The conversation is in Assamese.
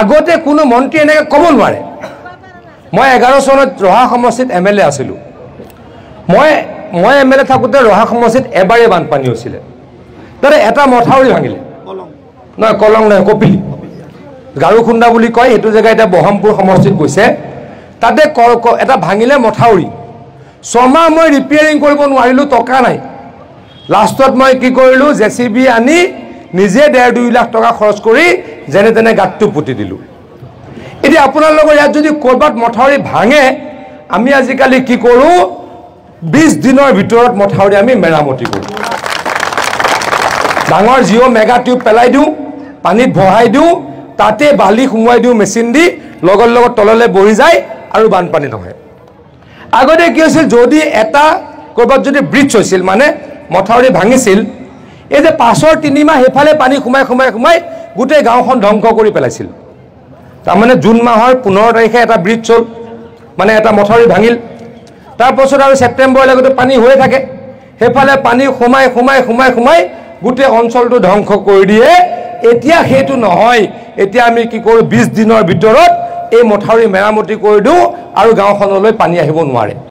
আগতে কোনো মন্ত্ৰী এনেকৈ ক'ব নোৱাৰে মই 11 চনত ৰহা সমষ্টিত MLA আছিলোঁ মই MLA থাকোঁতে ৰহা সমষ্টিত এবাৰেই বানপানী হৈছিলে তাৰে এটা মথাউৰি ভাঙিলে নহয় কলং নহয় কপিলি গাৰুখুন্দা বুলি কয় সেইটো জেগা এতিয়া বহমপুৰ সমষ্টিত গৈছে তাতে এটা ভাঙিলে মথাউৰি 6 মাহ মই ৰিপেয়াৰিং কৰিব নোৱাৰিলোঁ টকা নাই লাষ্টত মই কি কৰিলোঁ JCB আনি নিজে 1.5-2 লাখ টকা খৰচ কৰি যেনে তেনে গাঁতটো পুতি দিলোঁ এতিয়া আপোনালোকৰ ইয়াত যদি কৰবাত মথাউৰি ভাঙে আমি আজিকালি কি কৰোঁ 20 দিনৰ ভিতৰত মথাউৰি আমি মেৰামতি কৰোঁ ডাঙৰ জিঅ' মেগা টিউব পেলাই দিওঁ পানীত ভৰাই দিওঁ তাতে বালি সুমুৱাই দিওঁ মেচিন দি লগত লগত তললৈ বহি যায় আৰু বানপানী নহয় আগতে কি হৈছিল যদি এটা কৰবাত যদি ব্ৰিজ হৈছিল মানে মথাউৰি ভাঙিছিল এই যে 5-3 মাহ হেফালে পানী খুমাই গোটেই গাঁওখন ধ্বংস কৰি পেলাইছিল তাৰমানে জুন মাহৰ 15 তাৰিখে এটা ব্ৰিজ চল মানে এটা মথাউৰি ভাঙিল তাৰপিছত আৰু ছেপ্টেম্বৰলৈকে পানী হৈ থাকে হেফালে পানী খুমাই গোটেই অঞ্চলটো ধ্বংস কৰি দিয়ে এতিয়া সেইটো নহয় এতিয়া আমি কি কৰোঁ 20 দিনৰ ভিতৰত এই মথাউৰি মেৰামতি কৰি দিওঁ আৰু গাঁওখনলৈ পানী আহিব নোৱাৰে